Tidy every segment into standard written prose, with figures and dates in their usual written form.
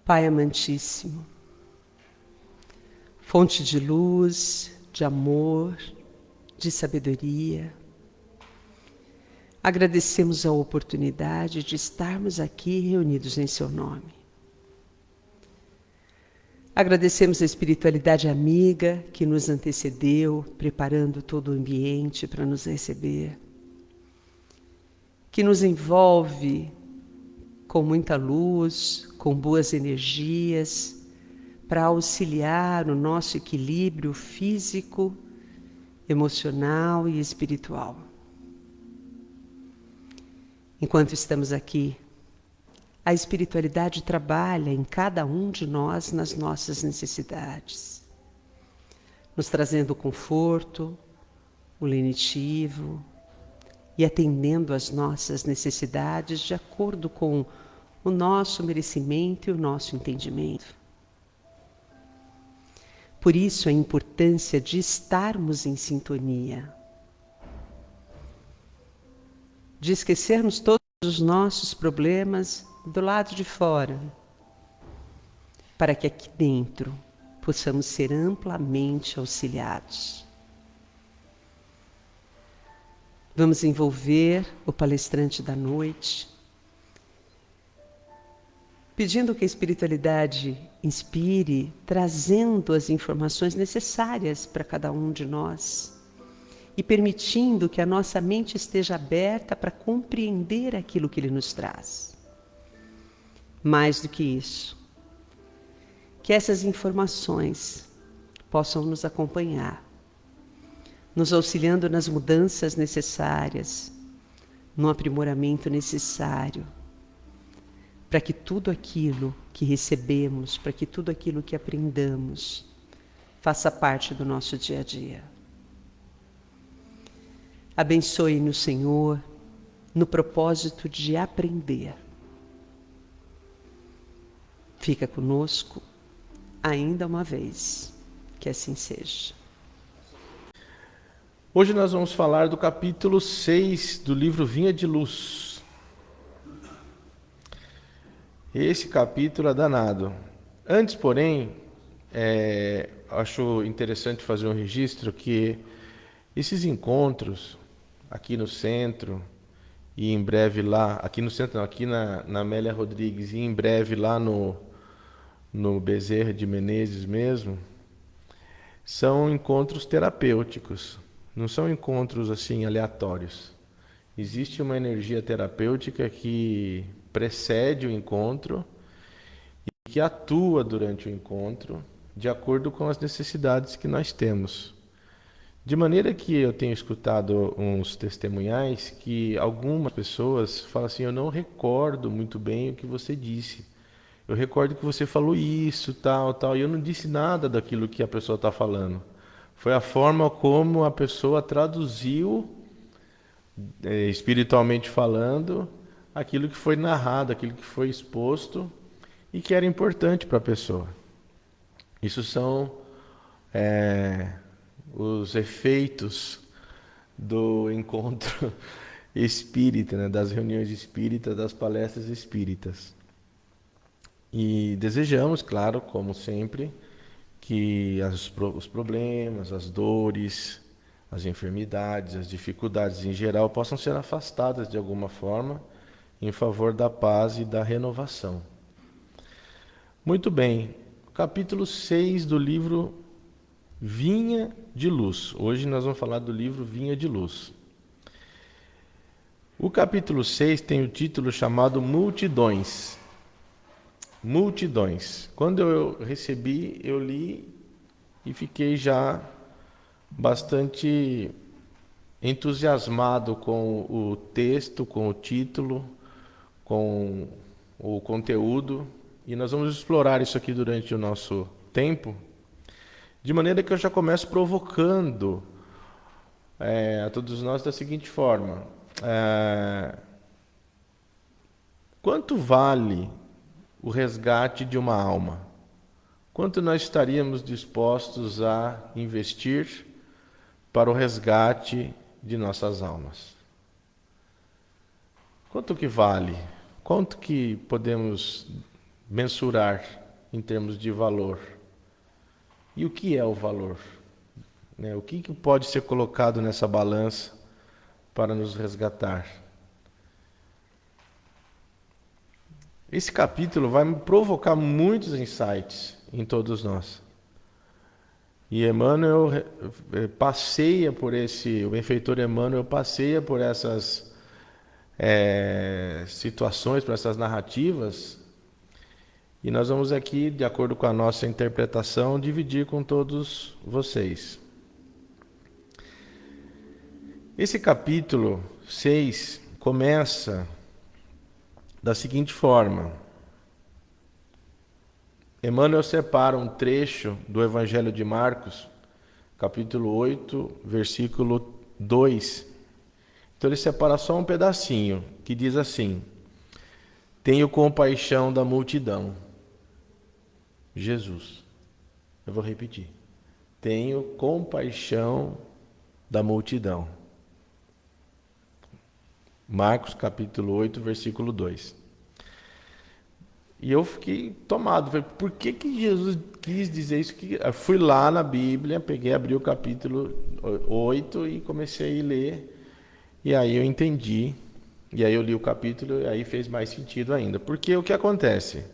Pai amantíssimo, fonte de luz, de amor, de sabedoria, agradecemos a oportunidade de estarmos aqui reunidos em seu nome. Agradecemos a espiritualidade amiga que nos antecedeu, preparando todo o ambiente para nos receber, que nos envolve com muita luz, com boas energias, para auxiliar o nosso equilíbrio físico, emocional e espiritual. Enquanto estamos aqui, a espiritualidade trabalha em cada um de nós nas nossas necessidades, nos trazendo o conforto, o lenitivo e atendendo às nossas necessidades de acordo com o nosso merecimento e o nosso entendimento. Por isso a importância de estarmos em sintonia, de esquecermos todos os nossos problemas do lado de fora, para que aqui dentro possamos ser amplamente auxiliados. Vamos envolver o palestrante da noite, pedindo que a espiritualidade inspire, trazendo as informações necessárias para cada um de nós e permitindo que a nossa mente esteja aberta para compreender aquilo que ele nos traz. Mais do que isso, que essas informações possam nos acompanhar, nos auxiliando nas mudanças necessárias, no aprimoramento necessário, para que tudo aquilo que recebemos, para que tudo aquilo que aprendamos, faça parte do nosso dia a dia. Abençoe-nos, Senhor, no propósito de aprender. Fica conosco ainda uma vez, que assim seja. Hoje nós vamos falar do capítulo 6 do livro Vinha de Luz. Esse capítulo é danado. Antes, porém, acho interessante fazer um registro que esses encontros aqui no centro e em breve lá, aqui no centro não, aqui na Amélia Rodrigues e em breve lá no Bezerra de Menezes mesmo, são encontros terapêuticos, não são encontros assim aleatórios. Existe uma energia terapêutica que precede o encontro e que atua durante o encontro de acordo com as necessidades que nós temos. De maneira que eu tenho escutado uns testemunhais que algumas pessoas falam assim: eu não recordo muito bem o que você disse. Eu recordo que você falou isso, tal, tal, e eu não disse nada daquilo que a pessoa está falando. Foi a forma como a pessoa traduziu, espiritualmente falando, aquilo que foi narrado, aquilo que foi exposto e que era importante para a pessoa. Isso são os efeitos do encontro espírita, né, das reuniões espíritas, das palestras espíritas. E desejamos, claro, como sempre, que os problemas, as dores, as enfermidades, as dificuldades em geral possam ser afastadas de alguma forma em favor da paz e da renovação. Muito bem, capítulo 6 do livro Vinha de Luz. Hoje nós vamos falar do livro Vinha de Luz. O capítulo 6 tem o título chamado Multidões. Multidões. Quando eu recebi, eu li e fiquei já bastante entusiasmado com o texto, com o título, com o conteúdo, e nós vamos explorar isso aqui durante o nosso tempo, de maneira que eu já começo provocando a todos nós da seguinte forma: quanto vale o resgate de uma alma? Quanto nós estaríamos dispostos a investir para o resgate de nossas almas? Quanto que vale? Quanto que podemos mensurar em termos de valor. E o que é o valor? Né? O que pode ser colocado nessa balança para nos resgatar? Esse capítulo vai provocar muitos insights em todos nós. E Emmanuel passeia por o benfeitor Emmanuel passeia por essas situações, por essas narrativas, e nós vamos aqui, de acordo com a nossa interpretação, dividir com todos vocês. Esse capítulo 6 começa da seguinte forma. Emmanuel separa um trecho do Evangelho de Marcos, capítulo 8, versículo 2. Então ele separa só um pedacinho, que diz assim: tenho compaixão da multidão. Jesus. Eu vou repetir. Tenho compaixão da multidão. Marcos capítulo 8, versículo 2. E eu fiquei tomado. Falei, por que Jesus quis dizer isso? Eu fui lá na Bíblia, abri o capítulo 8 e comecei a ler. E aí eu entendi. E aí eu li o capítulo e aí fez mais sentido ainda. Porque o que acontece?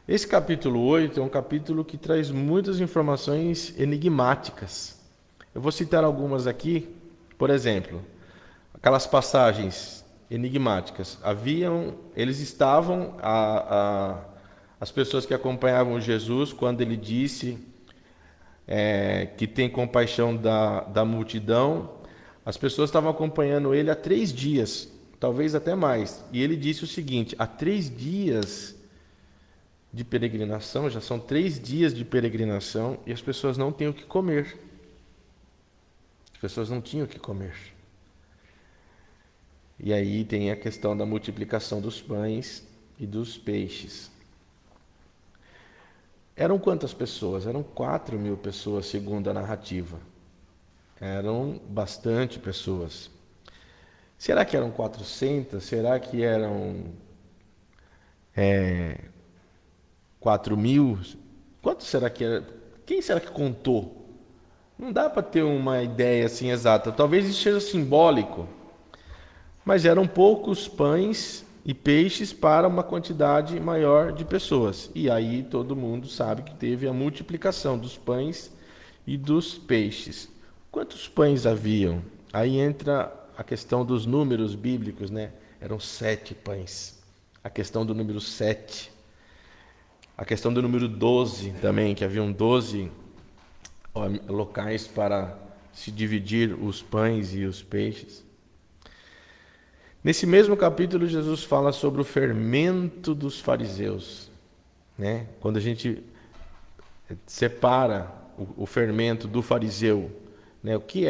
Esse capítulo 8 é um capítulo que traz muitas informações enigmáticas. Eu vou citar algumas aqui. Por exemplo, aquelas passagens enigmáticas. Eles estavam, as pessoas que acompanhavam Jesus, quando ele disse que tem compaixão da multidão, as pessoas estavam acompanhando ele há 3 dias, talvez até mais. E ele disse o seguinte: há 3 dias de peregrinação, já são 3 dias de peregrinação, e as pessoas não têm o que comer. As pessoas não tinham o que comer. E aí tem a questão da multiplicação dos pães e dos peixes. Eram quantas pessoas? Eram 4.000 pessoas, segundo a narrativa. Eram bastante pessoas. Será que eram 400? Será que eram 4.000? Quanto será que era? Quem será que contou? Não dá para ter uma ideia assim exata. Talvez isso seja simbólico. Mas eram poucos pães e peixes para uma quantidade maior de pessoas. E aí todo mundo sabe que teve a multiplicação dos pães e dos peixes. Quantos pães haviam? Aí entra a questão dos números bíblicos, né? Eram 7 pães. A questão do número 7. A questão do número 12 também, que haviam 12 locais para se dividir os pães e os peixes. Nesse mesmo capítulo, Jesus fala sobre o fermento dos fariseus, né? Quando a gente separa o fermento do fariseu, né? O que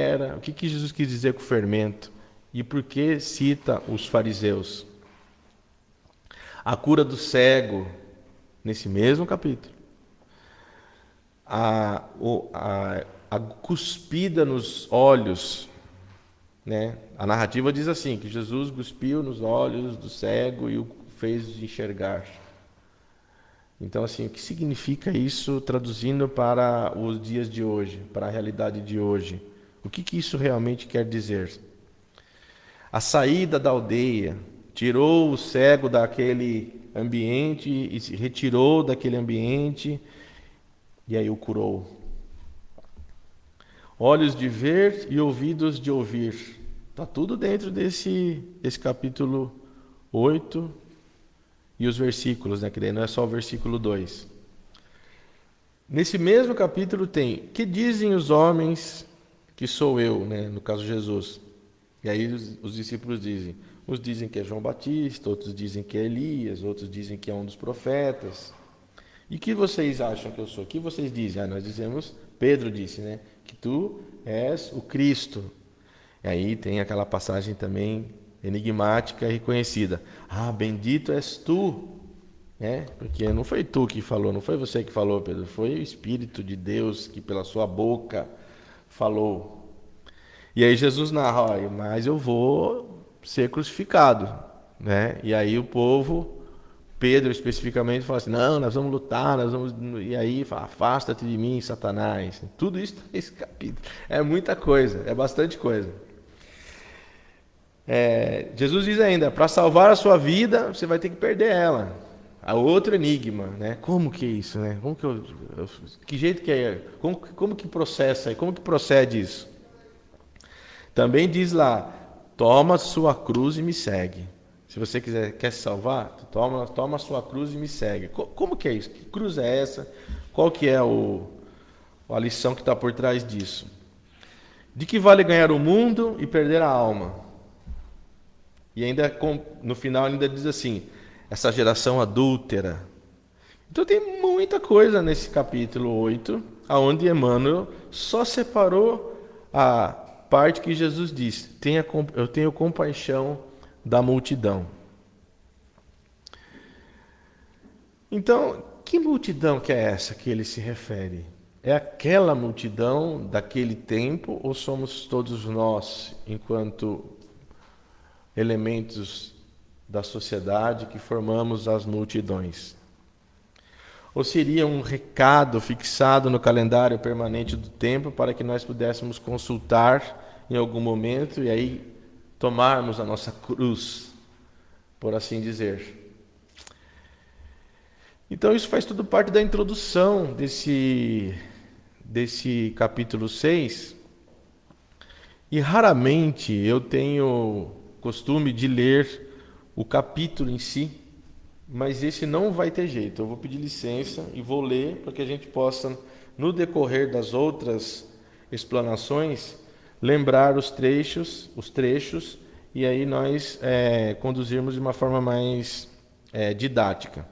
Jesus quis dizer com o fermento e por que cita os fariseus? A cura do cego, nesse mesmo capítulo. A cuspida nos olhos, né? A narrativa diz assim, que Jesus cuspiu nos olhos do cego e o fez enxergar. Então, assim, o que significa isso traduzindo para os dias de hoje, para a realidade de hoje? O que isso realmente quer dizer? A saída da aldeia, tirou o cego daquele ambiente e se retirou daquele ambiente e aí o curou. Olhos de ver e ouvidos de ouvir. Está tudo dentro desse capítulo 8 e os versículos, né? Que daí não é só o versículo 2. Nesse mesmo capítulo tem: que dizem os homens que sou eu, né? No caso Jesus. E aí os discípulos dizem: uns dizem que é João Batista, outros dizem que é Elias, outros dizem que é um dos profetas. E que vocês acham que eu sou? O que vocês dizem? Nós dizemos, Pedro disse, né? Que tu és o Cristo. E aí tem aquela passagem também enigmática e reconhecida. Ah, bendito és tu, né? Porque não foi tu que falou, não foi você que falou, Pedro, foi o Espírito de Deus que pela sua boca falou. E aí Jesus narra, olha, mas eu vou ser crucificado, né? E aí o povo Pedro especificamente fala assim, não, nós vamos lutar, e aí fala, afasta-te de mim, Satanás. Tudo isso está nesse capítulo. É muita coisa, é bastante coisa. Jesus diz ainda, para salvar a sua vida, você vai ter que perder ela. A outro enigma, né? Como que é isso, né? Que jeito que é? Como que processa? Como que procede isso? Também diz lá, toma sua cruz e me segue. Se você quer se salvar, toma a sua cruz e me segue. Como que é isso? Que cruz é essa? Qual que é a lição que está por trás disso? De que vale ganhar o mundo e perder a alma? E ainda no final ainda diz assim, essa geração adúltera. Então tem muita coisa nesse capítulo 8, onde Emmanuel só separou a parte que Jesus diz, eu tenho compaixão da multidão. Então, que multidão que é essa que ele se refere? É aquela multidão daquele tempo ou somos todos nós, enquanto elementos da sociedade que formamos as multidões? Ou seria um recado fixado no calendário permanente do tempo para que nós pudéssemos consultar em algum momento e aí tomarmos a nossa cruz, por assim dizer? Então isso faz tudo parte da introdução desse capítulo 6. E raramente eu tenho costume de ler o capítulo em si, mas esse não vai ter jeito. Eu vou pedir licença e vou ler para que a gente possa, no decorrer das outras explanações, lembrar os trechos, e aí nós conduzirmos de uma forma mais didática.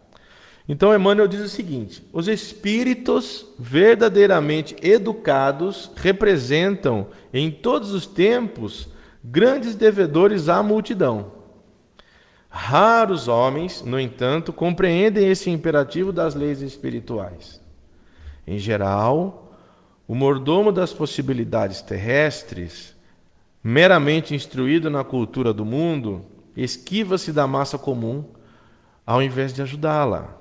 Então Emmanuel diz o seguinte, os espíritos verdadeiramente educados representam em todos os tempos grandes devedores à multidão. Raros homens, no entanto, compreendem esse imperativo das leis espirituais. Em geral, o mordomo das possibilidades terrestres, meramente instruído na cultura do mundo, esquiva-se da massa comum ao invés de ajudá-la.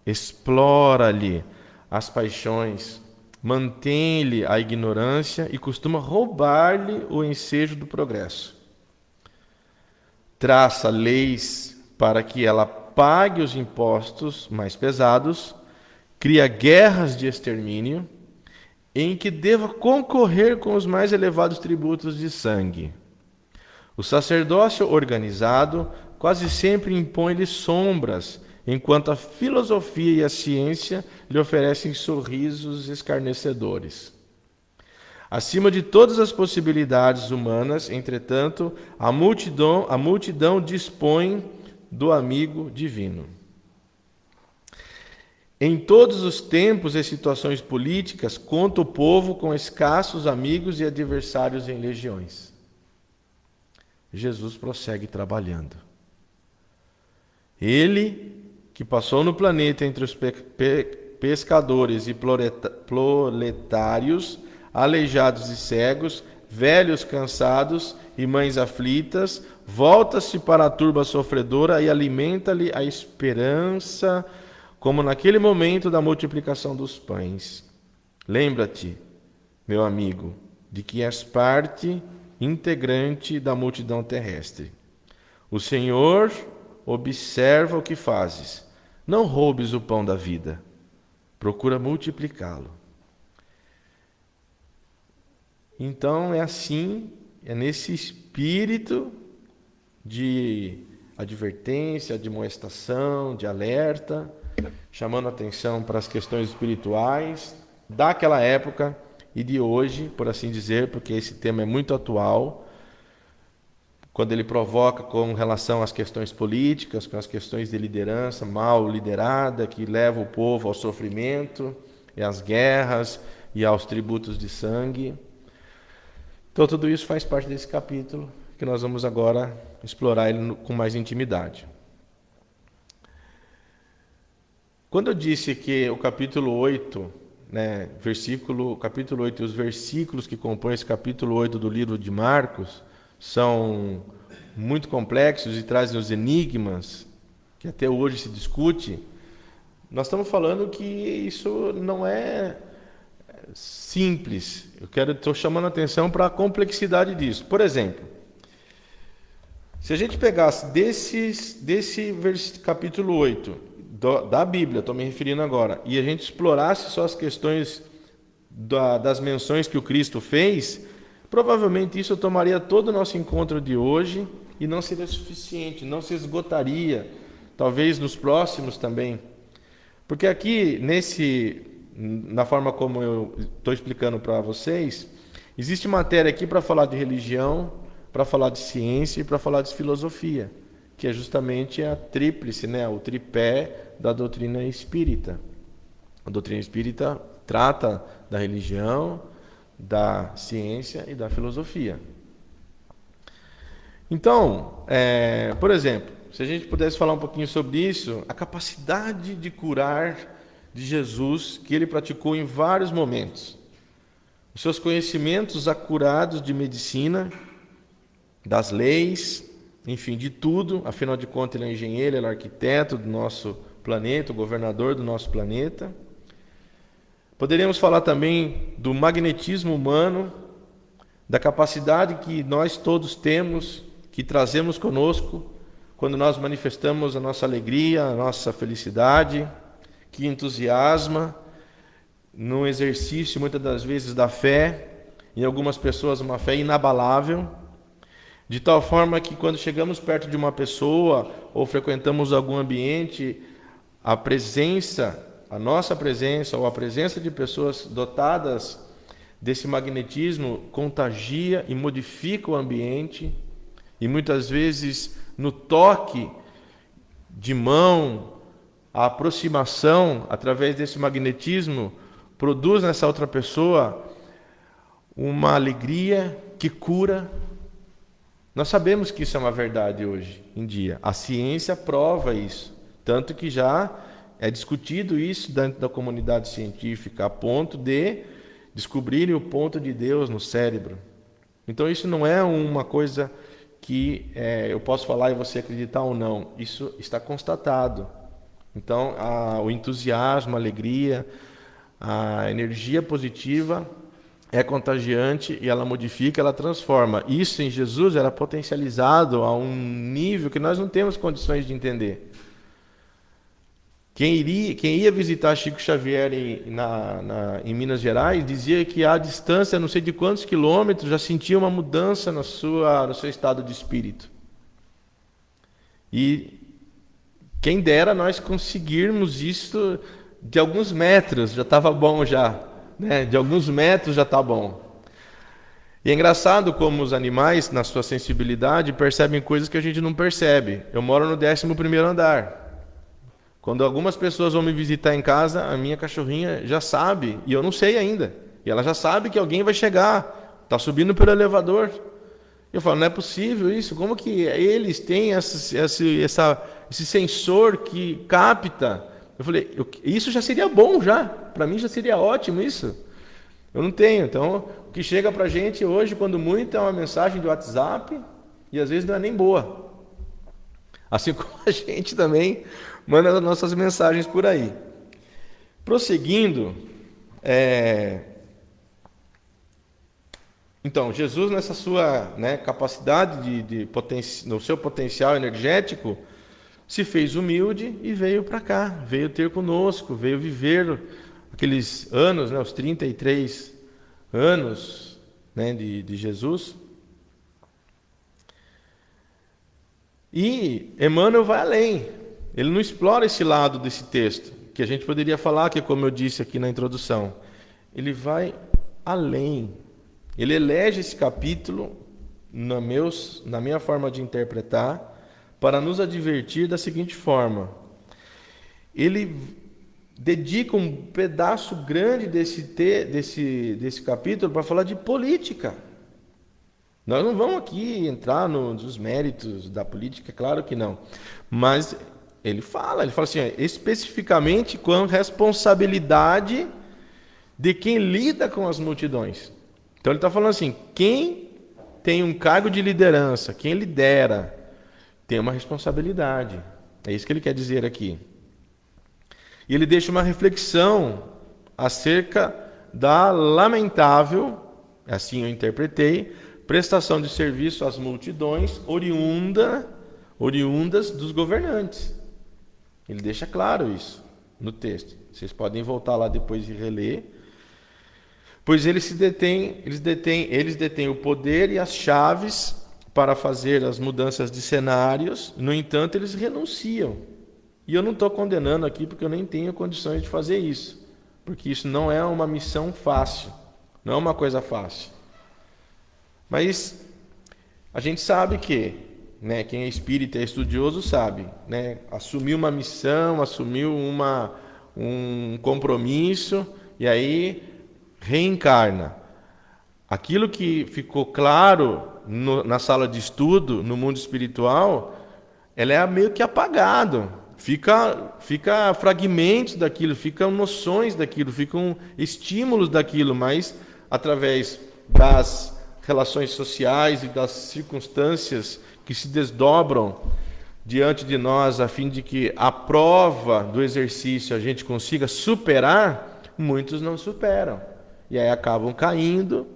Explora-lhe as paixões, mantém-lhe a ignorância e costuma roubar-lhe o ensejo do progresso. Traça leis para que ela pague os impostos mais pesados, cria guerras de extermínio, em que deva concorrer com os mais elevados tributos de sangue. O sacerdócio organizado quase sempre impõe-lhe sombras, enquanto a filosofia e a ciência lhe oferecem sorrisos escarnecedores. Acima de todas as possibilidades humanas, entretanto, a multidão dispõe do amigo divino. Em todos os tempos e situações políticas, conta o povo com escassos amigos e adversários em legiões. Jesus prossegue trabalhando. Ele, que passou no planeta entre os pescadores e proletários, aleijados e cegos, velhos cansados e mães aflitas, volta-se para a turba sofredora e alimenta-lhe a esperança, como naquele momento da multiplicação dos pães. Lembra-te, meu amigo, de que és parte integrante da multidão terrestre. O Senhor observa o que fazes. Não roubes o pão da vida. Procura multiplicá-lo. Então é assim, é nesse espírito de advertência, de amoestação, de alerta, chamando atenção para as questões espirituais daquela época e de hoje, por assim dizer, porque esse tema é muito atual, quando ele provoca com relação às questões políticas, com as questões de liderança mal liderada, que leva o povo ao sofrimento, e às guerras e aos tributos de sangue. Então tudo isso faz parte desse capítulo, que nós vamos agora explorar ele com mais intimidade. Quando eu disse que o capítulo 8, capítulo 8 e os versículos que compõem esse capítulo 8 do livro de Marcos são muito complexos e trazem os enigmas que até hoje se discute, nós estamos falando que isso não é simples. Estou chamando a atenção para a complexidade disso. Por exemplo, se a gente pegasse desse capítulo 8 da Bíblia, estou me referindo agora, e a gente explorasse só as questões das menções que o Cristo fez, provavelmente isso tomaria todo o nosso encontro de hoje e não seria suficiente, não se esgotaria, talvez nos próximos também. Porque aqui, na forma como eu estou explicando para vocês, existe matéria aqui para falar de religião, para falar de ciência e para falar de filosofia, que é justamente a tríplice, o tripé da doutrina espírita. A doutrina espírita trata da religião, da ciência e da filosofia. Então, por exemplo, se a gente pudesse falar um pouquinho sobre isso, a capacidade de curar de Jesus, que ele praticou em vários momentos. Os seus conhecimentos acurados de medicina, das leis, enfim, de tudo. Afinal de contas, ele é engenheiro, ele é arquiteto do nosso planeta, o governador do nosso planeta. Poderíamos falar também do magnetismo humano, da capacidade que nós todos temos, que trazemos conosco, quando nós manifestamos a nossa alegria, a nossa felicidade, que entusiasma no exercício, muitas das vezes, da fé, em algumas pessoas uma fé inabalável, de tal forma que quando chegamos perto de uma pessoa ou frequentamos algum ambiente, a nossa presença ou a presença de pessoas dotadas desse magnetismo contagia e modifica o ambiente, e muitas vezes no toque de mão, a aproximação através desse magnetismo produz nessa outra pessoa uma alegria que cura. Nós sabemos que isso é uma verdade hoje em dia. A ciência prova isso, tanto que já é discutido isso dentro da comunidade científica, a ponto de descobrirem o ponto de Deus no cérebro. Então isso não é uma coisa que eu posso falar e você acreditar ou não. Isso está constatado. Então o entusiasmo, a alegria, a energia positiva é contagiante e ela modifica, ela transforma. Isso em Jesus era potencializado a um nível que nós não temos condições de entender. Quem ia visitar Chico Xavier em Minas Gerais dizia que à distância, não sei de quantos quilômetros, já sentia uma mudança no seu estado de espírito. E quem dera nós conseguirmos isso de alguns metros, já estava bom já. De alguns metros já está bom. E é engraçado como os animais, na sua sensibilidade, percebem coisas que a gente não percebe. Eu moro no 11º andar. Quando algumas pessoas vão me visitar em casa, a minha cachorrinha já sabe, e eu não sei ainda. E ela já sabe que alguém vai chegar, está subindo pelo elevador. Eu falo, não é possível isso? Como que eles têm esse sensor que capta? Eu falei, isso já seria bom já. Para mim já seria ótimo isso. Eu não tenho. Então, o que chega para a gente hoje, quando muito, é uma mensagem de WhatsApp e às vezes não é nem boa. Assim como a gente também manda as nossas mensagens por aí. Prosseguindo, então, Jesus nessa sua capacidade no seu potencial energético, se fez humilde e veio para cá, veio ter conosco, veio viver aqueles anos, os 33 anos de Jesus. E Emmanuel vai além, ele não explora esse lado desse texto, que a gente poderia falar, que como eu disse aqui na introdução, ele vai além, ele elege esse capítulo, na minha forma de interpretar, para nos advertir da seguinte forma: ele dedica um pedaço grande desse capítulo para falar de política. Nós não vamos aqui entrar nos méritos da política, claro que não. Mas ele fala assim, especificamente com a responsabilidade de quem lida com as multidões. Então ele está falando assim, quem tem um cargo de liderança, quem lidera, tem uma responsabilidade. É isso que ele quer dizer aqui. E ele deixa uma reflexão acerca da lamentável, assim eu interpretei, prestação de serviço às multidões oriundas dos governantes. Ele deixa claro isso no texto. Vocês podem voltar lá depois e reler. Pois eles detêm o poder e as chaves para fazer as mudanças de cenários, no entanto, eles renunciam. E eu não estou condenando aqui porque eu nem tenho condições de fazer isso, porque isso não é uma missão fácil, não é uma coisa fácil. Mas a gente sabe que, né, quem é espírita e é estudioso sabe, né, assumir uma missão, assumir um compromisso e aí reencarna. Aquilo que ficou claro na sala de estudo, no mundo espiritual, ela é meio que apagado. Fica fragmentos daquilo, ficam noções daquilo, ficam estímulos daquilo, mas através das relações sociais e das circunstâncias que se desdobram diante de nós, a fim de que a prova do exercício a gente consiga superar, muitos não superam. E aí acabam caindo,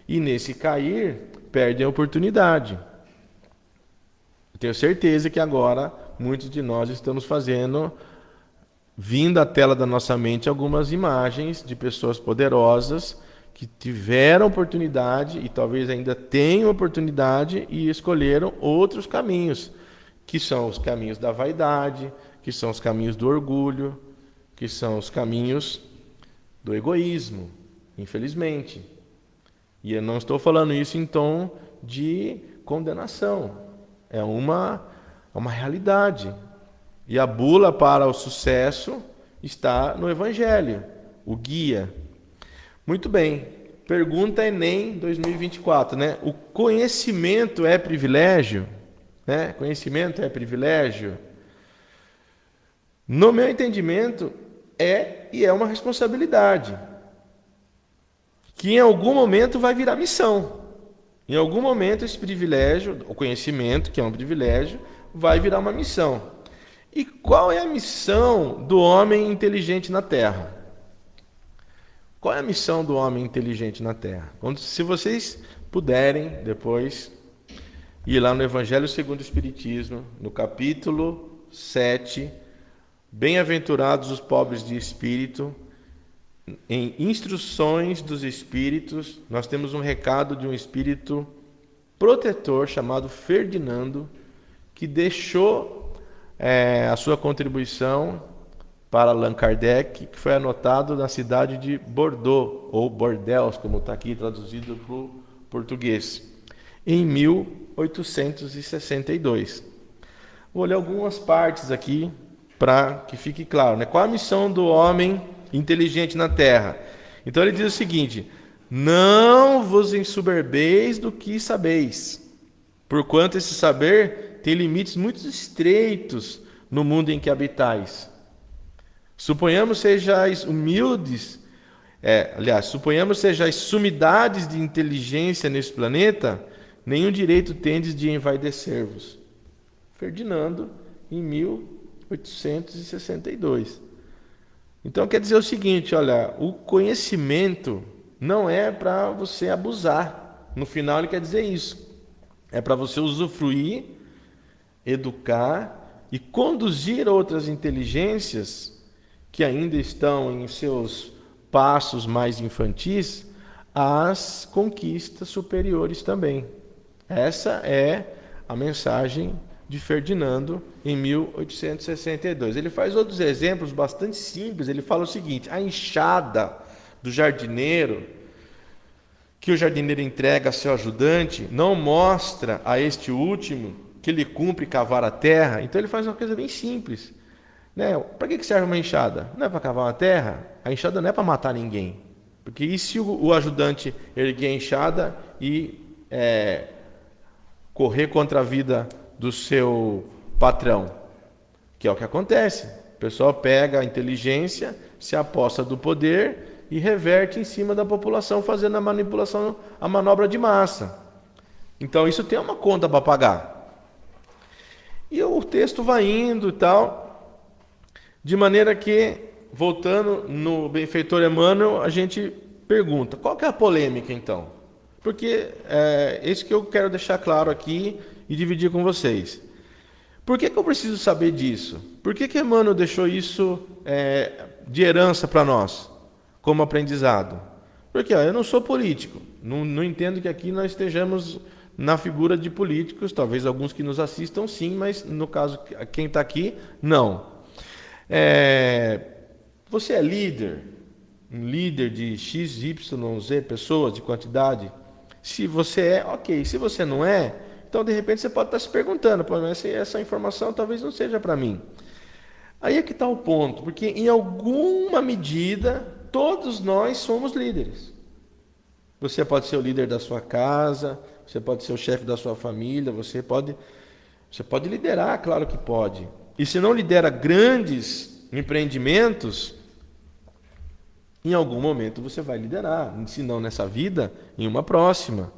e nesse cair, perdem a oportunidade. Eu tenho certeza que agora muitos de nós estamos vindo à tela da nossa mente algumas imagens de pessoas poderosas que tiveram oportunidade e talvez ainda tenham oportunidade e escolheram outros caminhos, que são os caminhos da vaidade, que são os caminhos do orgulho, que são os caminhos do egoísmo, infelizmente. E eu não estou falando isso em tom de condenação, é uma realidade. E a bula para o sucesso está no Evangelho, o guia. Muito bem. Pergunta Enem 2024, né? O conhecimento é privilégio? Né? Conhecimento é privilégio? No meu entendimento, é uma responsabilidade. Que em algum momento vai virar missão. Em algum momento esse privilégio, o conhecimento, que é um privilégio, vai virar uma missão. E qual é a missão do homem inteligente na Terra? Qual é a missão do homem inteligente na Terra? Se vocês puderem depois ir lá no Evangelho segundo o Espiritismo, no capítulo 7, Bem-aventurados os pobres de espírito, em Instruções dos Espíritos, nós temos um recado de um espírito protetor chamado Ferdinando, que deixou a sua contribuição para Allan Kardec, que foi anotado na cidade de Bordeaux, ou Bordeaux, como está aqui traduzido para o português, em 1862. Vou ler algumas partes aqui para que fique claro, né? Qual a missão do homem inteligente na Terra? Então ele diz o seguinte: não vos ensoberbeis do que sabeis, porquanto esse saber tem limites muito estreitos no mundo em que habitais. Suponhamos sejais humildes, suponhamos sejais sumidades de inteligência nesse planeta, nenhum direito tendes de envaidecer-vos. Ferdinando, em 1862. Então quer dizer o seguinte, olha, o conhecimento não é para você abusar. No final ele quer dizer isso. É para você usufruir, educar e conduzir outras inteligências que ainda estão em seus passos mais infantis às conquistas superiores também. Essa é a mensagem de Ferdinando em 1862. Ele faz outros exemplos bastante simples. Ele fala o seguinte: a enxada do jardineiro que o jardineiro entrega a seu ajudante não mostra a este último que lhe cumpre cavar a terra. Então ele faz uma coisa bem simples, né? Para que serve uma enxada? Não é para cavar uma terra? A enxada não é para matar ninguém, porque e se o ajudante erguer a enxada e correr contra a vida do seu patrão, que é o que acontece? O pessoal pega a inteligência, se aposta do poder e reverte em cima da população, fazendo a manipulação, a manobra de massa. Então isso tem uma conta para pagar. E o texto vai indo e tal, de maneira que, voltando no benfeitor Emmanuel, a gente pergunta, qual que é a polêmica então? Porque é isso que eu quero deixar claro aqui e dividir com vocês. Por que eu preciso saber disso? Por que Emmanuel deixou isso de herança para nós, como aprendizado? Porque eu não sou político, não entendo que aqui nós estejamos na figura de políticos, talvez alguns que nos assistam sim, mas no caso, quem está aqui, não. Você é líder, um líder de X, Y, Z pessoas, de quantidade? Se você é, ok. Se você não é, então de repente você pode estar se perguntando, mas essa informação talvez não seja para mim. Aí é que está o ponto, porque em alguma medida todos nós somos líderes. Você pode ser o líder da sua casa, você pode ser o chefe da sua família, você pode liderar, claro que pode. E se não lidera grandes empreendimentos, em algum momento você vai liderar, se não nessa vida, em uma próxima.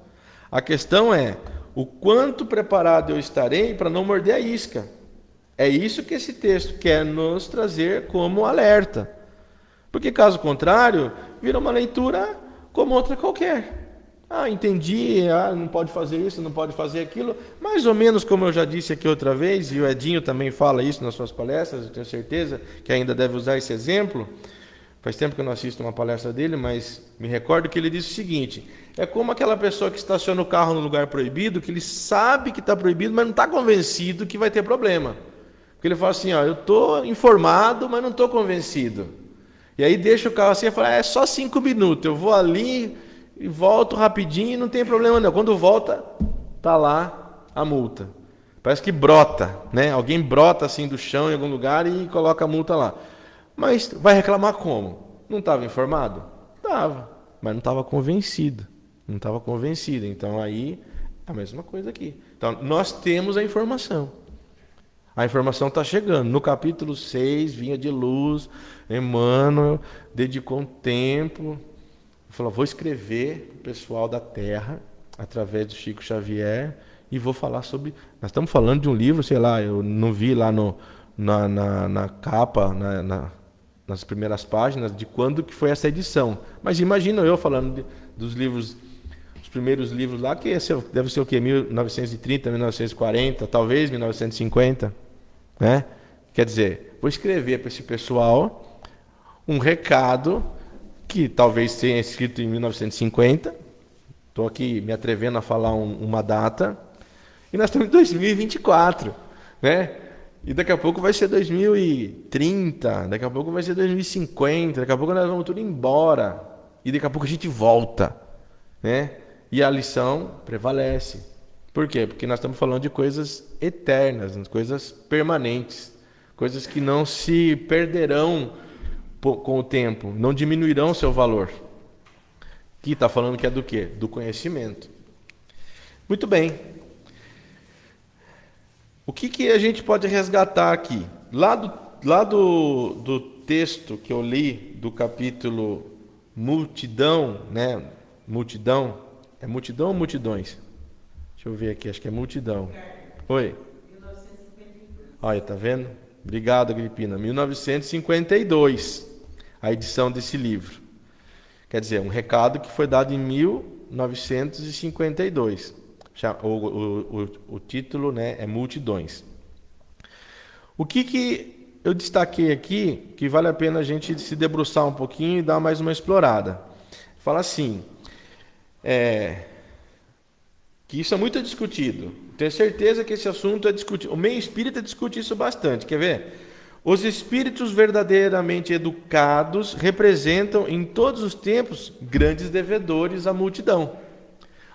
A questão é o quanto preparado eu estarei para não morder a isca. É isso que esse texto quer nos trazer como alerta. Porque caso contrário, vira uma leitura como outra qualquer. Entendi, não pode fazer isso, não pode fazer aquilo. Mais ou menos como eu já disse aqui outra vez, e o Edinho também fala isso nas suas palestras, eu tenho certeza que ainda deve usar esse exemplo. Faz tempo que eu não assisto uma palestra dele, mas me recordo que ele disse o seguinte: é como aquela pessoa que estaciona o carro no lugar proibido, que ele sabe que está proibido, mas não está convencido que vai ter problema. Porque ele fala assim, eu estou informado, mas não estou convencido. E aí deixa o carro assim e fala, é só 5 minutos, eu vou ali e volto rapidinho e não tem problema não. Quando volta, está lá a multa. Parece que brota, né? Alguém brota assim do chão em algum lugar e coloca a multa lá. Mas vai reclamar como? Não estava informado? Estava, mas não estava convencido. Não estava convencido. Então aí é a mesma coisa aqui. Então nós temos a informação. A informação está chegando. No capítulo 6, Vinha de Luz, Emmanuel dedicou um tempo, falou, vou escrever para o pessoal da Terra, através do Chico Xavier, e vou falar sobre... Nós estamos falando de um livro, sei lá, eu não vi lá na capa, nas primeiras páginas, de quando que foi essa edição. Mas imagina eu falando dos livros, os primeiros livros lá, que deve ser o quê? 1930, 1940, talvez 1950, né? Quer dizer, vou escrever para esse pessoal um recado que talvez tenha escrito em 1950, estou aqui me atrevendo a falar uma data, e nós estamos em 2024, né? E daqui a pouco vai ser 2030, daqui a pouco vai ser 2050, daqui a pouco nós vamos tudo embora. E daqui a pouco a gente volta, né? E a lição prevalece. Por quê? Porque nós estamos falando de coisas eternas, coisas permanentes, coisas que não se perderão com o tempo, não diminuirão seu valor. Aqui está falando que é do quê? Do conhecimento. Muito bem. O que a gente pode resgatar aqui? Lá do texto que eu li, do capítulo Multidão, né? Multidão. É multidão ou multidões? Deixa eu ver aqui, acho que é multidão. Oi? 1952. Olha, tá vendo? Obrigado, Agripina. 1952, a edição desse livro. Quer dizer, um recado que foi dado em 1952. O título, né, é Multidões. O que eu destaquei aqui, que vale a pena a gente se debruçar um pouquinho e dar mais uma explorada. Fala assim, que isso é muito discutido. Tenho certeza que esse assunto é discutido. O meio espírita discute isso bastante. Quer ver? Os espíritos verdadeiramente educados representam em todos os tempos grandes devedores à multidão.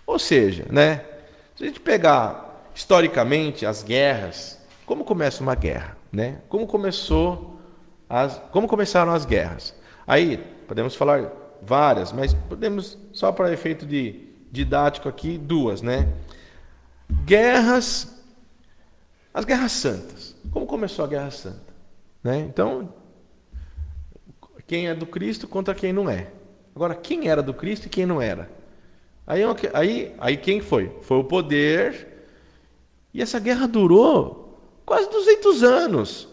Ou seja, né? Se a gente pegar historicamente as guerras, como começa uma guerra, né? Como começaram as guerras? Aí podemos falar várias, mas podemos só para efeito didático aqui duas, né? As guerras santas. Como começou a Guerra Santa, né? Então, quem é do Cristo contra quem não é. Agora, quem era do Cristo e quem não era? Aí quem foi? Foi o poder. E essa guerra durou Quase 200 anos.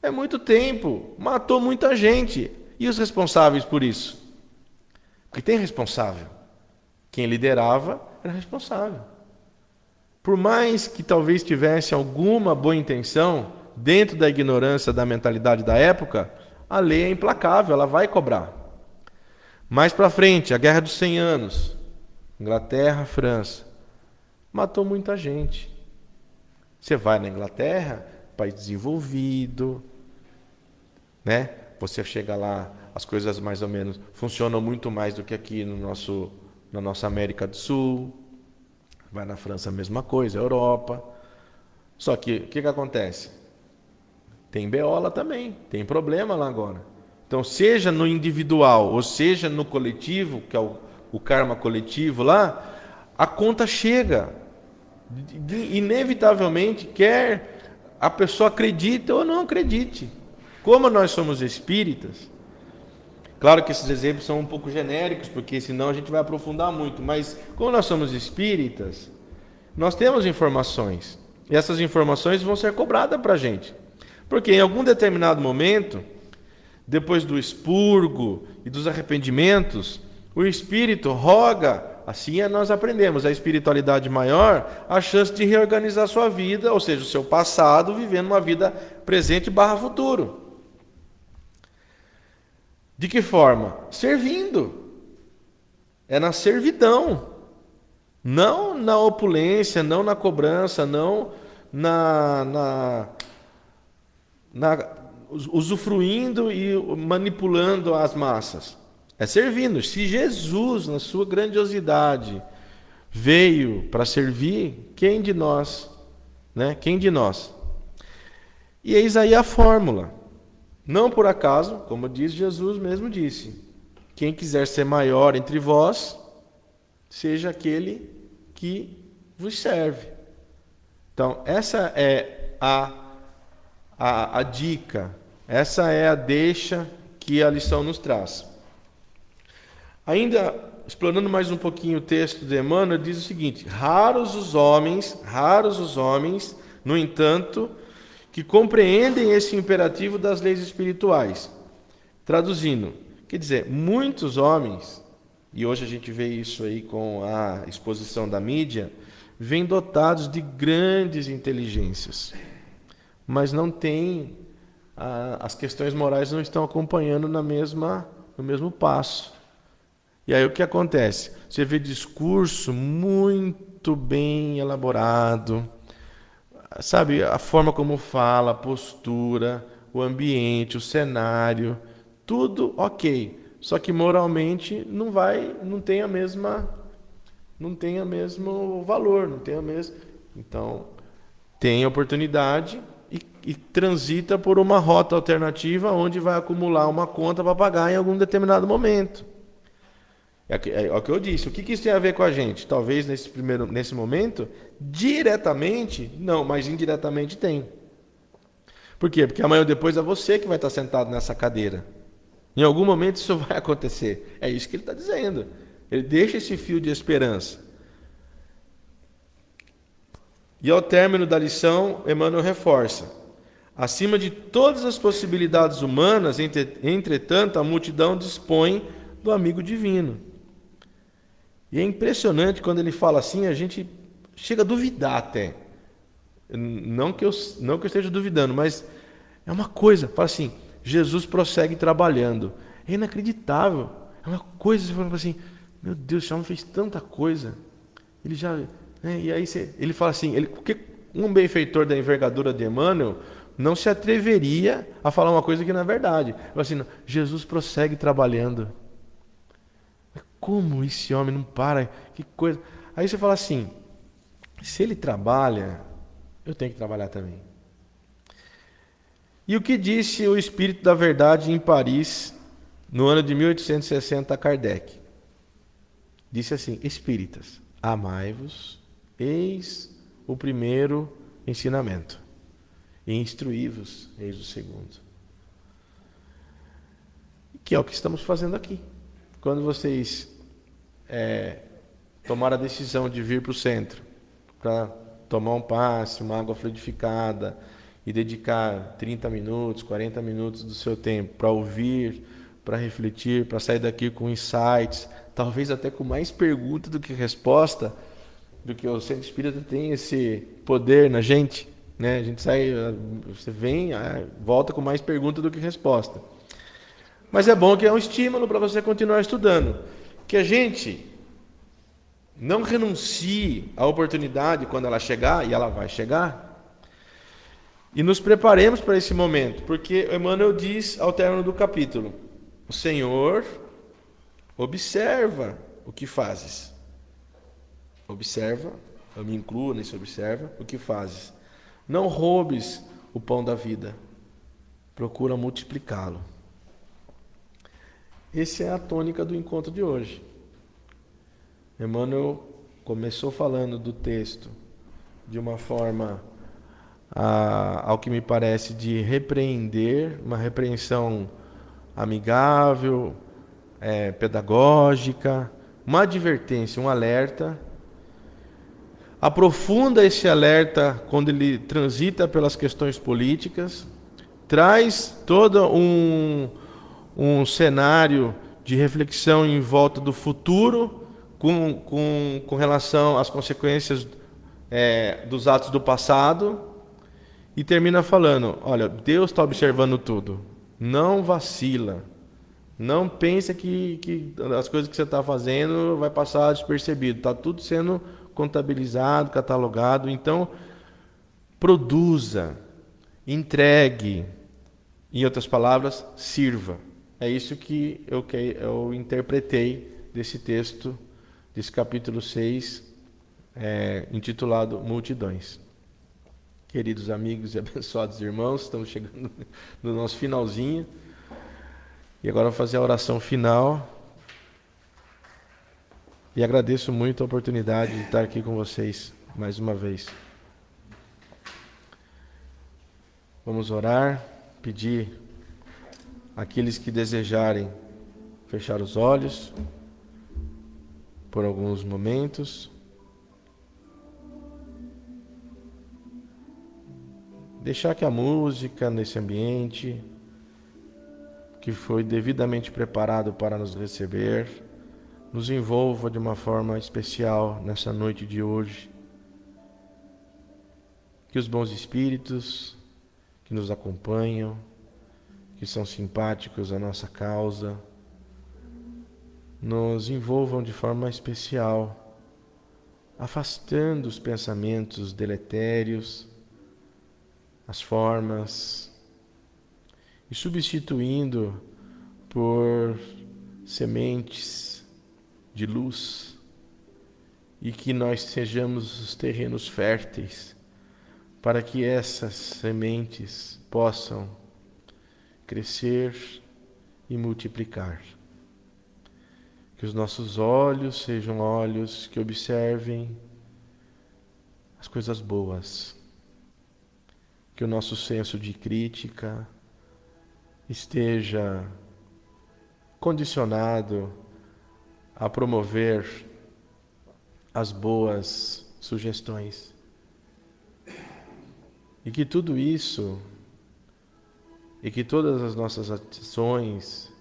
É muito tempo. Matou muita gente. E os responsáveis por isso? Porque tem responsável. Quem liderava era responsável. Por mais que talvez tivesse alguma boa intenção, dentro da ignorância da mentalidade da época, a lei é implacável, ela vai cobrar. Mais para frente, a Guerra dos 100 Anos, Inglaterra, França, matou muita gente. Você vai na Inglaterra, país desenvolvido, né? Você chega lá, as coisas mais ou menos funcionam muito mais do que aqui na nossa América do Sul. Vai na França, a mesma coisa, Europa. Só que o que acontece? Tem beola também, tem problema lá agora. Então, seja no individual ou seja no coletivo, que é o karma coletivo lá, a conta chega. Inevitavelmente, quer a pessoa acredite ou não acredite. Como nós somos espíritas, claro que esses exemplos são um pouco genéricos, porque senão a gente vai aprofundar muito, mas como nós somos espíritas, nós temos informações, e essas informações vão ser cobradas para a gente. Porque em algum determinado momento, depois do expurgo e dos arrependimentos, o espírito roga, assim nós aprendemos, a espiritualidade maior, a chance de reorganizar sua vida, ou seja, o seu passado, vivendo uma vida presente / futuro. De que forma? Servindo. É na servidão. Não na opulência, não na cobrança, não usufruindo e manipulando as massas. É servindo. Se Jesus, na sua grandiosidade, veio para servir, quem de nós? Né? Quem de nós? E eis aí a fórmula. Não por acaso, como diz Jesus mesmo disse, quem quiser ser maior entre vós, seja aquele que vos serve. Então, essa é a dica, essa é a deixa que a lição nos traz. Ainda, explorando mais um pouquinho o texto de Emmanuel, diz o seguinte: raros os homens, no entanto, que compreendem esse imperativo das leis espirituais. Traduzindo, quer dizer, muitos homens, e hoje a gente vê isso aí com a exposição da mídia, vêm dotados de grandes inteligências, mas não têm, as questões morais não estão acompanhando no mesmo passo. E aí o que acontece? Você vê discurso muito bem elaborado, sabe, a forma como fala, a postura, o ambiente, o cenário, tudo ok. Só que moralmente não tem o mesmo valor, não tem a mesma. Então, tem oportunidade e transita por uma rota alternativa onde vai acumular uma conta para pagar em algum determinado momento. É o que eu disse. O que isso tem a ver com a gente? Talvez nesse momento, diretamente, não, mas indiretamente tem. Por quê? Porque amanhã ou depois é você que vai estar sentado nessa cadeira. Em algum momento isso vai acontecer. É isso que ele está dizendo. Ele deixa esse fio de esperança. E ao término da lição, Emmanuel reforça: acima de todas as possibilidades humanas, entretanto, a multidão dispõe do amigo divino. E é impressionante quando ele fala assim, a gente chega a duvidar até. Não que eu esteja duvidando, mas é uma coisa, fala assim, Jesus prossegue trabalhando. É inacreditável. É uma coisa, você fala assim, meu Deus, esse homem fez tanta coisa. Ele já... Né, e aí ele fala assim, porque um benfeitor da envergadura de Emmanuel não se atreveria a falar uma coisa que não é verdade. Ele fala assim, Jesus prossegue trabalhando. Como esse homem não para? Que coisa. Aí você fala assim, se ele trabalha, eu tenho que trabalhar também. E o que disse o Espírito da Verdade em Paris, no ano de 1860, a Kardec? Disse assim: espíritas, amai-vos, eis o primeiro ensinamento, e instruí-vos, eis o segundo. Que é o que estamos fazendo aqui. Quando vocês tomaram a decisão de vir para o centro, para tomar um passe, uma água fluidificada e dedicar 30 minutos, 40 minutos do seu tempo para ouvir, para refletir, para sair daqui com insights, talvez até com mais pergunta do que resposta, do que o Centro Espírita tem esse poder na gente, né? A gente sai, você vem, volta com mais pergunta do que resposta. Mas é bom que é um estímulo para você continuar estudando. Que a gente não renuncie à oportunidade quando ela chegar, e ela vai chegar, e nos preparemos para esse momento, porque Emmanuel diz ao término do capítulo: o Senhor observa o que fazes. Observa, eu me incluo nesse observa o que fazes. Não roubes o pão da vida, procura multiplicá-lo. Essa é a tônica do encontro de hoje. Emmanuel começou falando do texto de uma forma, ao que me parece, de repreender, uma repreensão amigável, pedagógica, uma advertência, um alerta. Aprofunda esse alerta quando ele transita pelas questões políticas, traz todo um cenário de reflexão em volta do futuro com relação às consequências dos atos do passado, e termina falando: olha, Deus está observando tudo, não vacila, não pensa que as coisas que você está fazendo vai passar despercebido, está tudo sendo contabilizado, catalogado. Então, produza, entregue, em outras palavras, sirva. É isso que eu interpretei desse texto, desse capítulo 6, intitulado Multidões. Queridos amigos e abençoados irmãos, estamos chegando no nosso finalzinho. E agora eu vou fazer a oração final. E agradeço muito a oportunidade de estar aqui com vocês mais uma vez. Vamos orar, pedir àqueles que desejarem fechar os olhos por alguns momentos. Deixar que a música nesse ambiente, que foi devidamente preparado para nos receber, nos envolva de uma forma especial nessa noite de hoje. Que os bons espíritos que nos acompanham, que são simpáticos à nossa causa, nos envolvam de forma especial, afastando os pensamentos deletérios, as formas, e substituindo por sementes de luz, e que nós sejamos os terrenos férteis para que essas sementes possam crescer e multiplicar. Que os nossos olhos sejam olhos que observem as coisas boas. Que o nosso senso de crítica esteja condicionado a promover as boas sugestões. E que tudo isso, e que todas as nossas ações,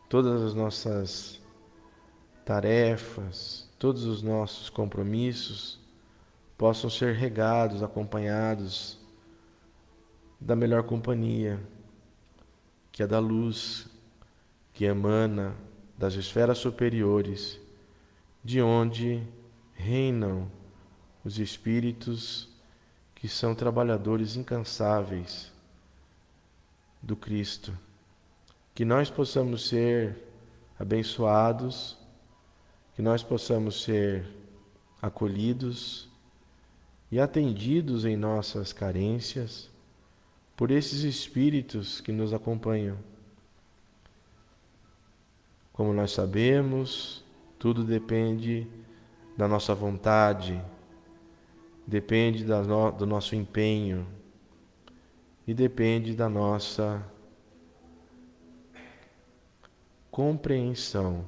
todas as nossas tarefas, todos os nossos compromissos possam ser regados, acompanhados da melhor companhia, que é da luz que emana das esferas superiores, de onde reinam os espíritos que são trabalhadores incansáveis do Cristo. Que nós possamos ser abençoados, que nós possamos ser acolhidos e atendidos em nossas carências por esses espíritos que nos acompanham. Como nós sabemos, tudo depende da nossa vontade, depende do nosso empenho e depende da nossa compreensão.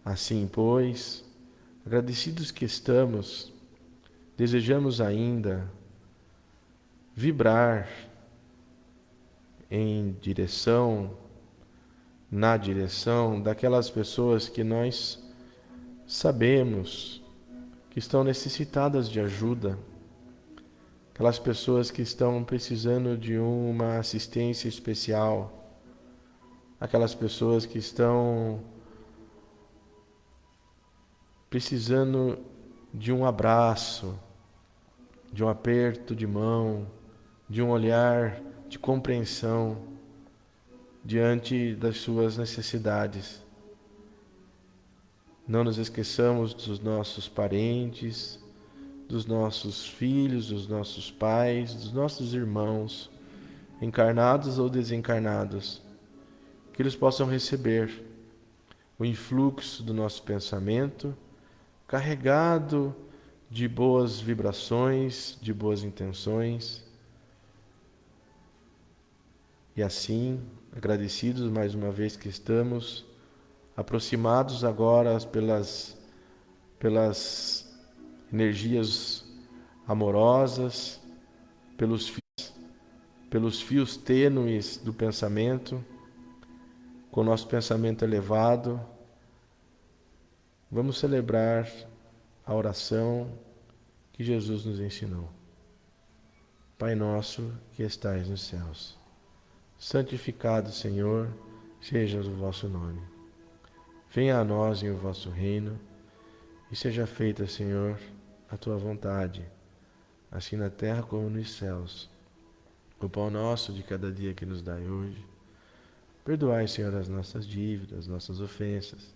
Assim, pois, agradecidos que estamos, desejamos ainda vibrar na direção daquelas pessoas que nós sabemos que estão necessitadas de ajuda, aquelas pessoas que estão precisando de uma assistência especial, aquelas pessoas que estão precisando de um abraço, de um aperto de mão, de um olhar de compreensão diante das suas necessidades. Não nos esqueçamos dos nossos parentes, dos nossos filhos, dos nossos pais, dos nossos irmãos, encarnados ou desencarnados, que eles possam receber o influxo do nosso pensamento, carregado de boas vibrações, de boas intenções. E assim, agradecidos mais uma vez que estamos aproximados agora pelas energias amorosas, pelos fios tênues do pensamento, com o nosso pensamento elevado, vamos celebrar a oração que Jesus nos ensinou. Pai nosso que estais nos céus, santificado, Senhor, seja o vosso nome. Venha a nós em o vosso reino, e seja feita, Senhor, a tua vontade, assim na terra como nos céus. O pão nosso de cada dia que nos dai hoje. Perdoai, Senhor, as nossas dívidas, nossas ofensas,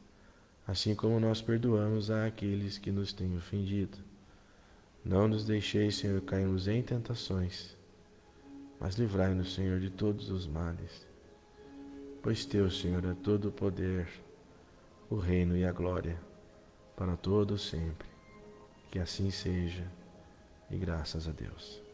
assim como nós perdoamos àqueles que nos têm ofendido. Não nos deixeis, Senhor, cairmos em tentações, mas livrai-nos, Senhor, de todos os males. Pois teu, Senhor, é todo o poder, o reino e a glória, para todo sempre. Que assim seja, e graças a Deus.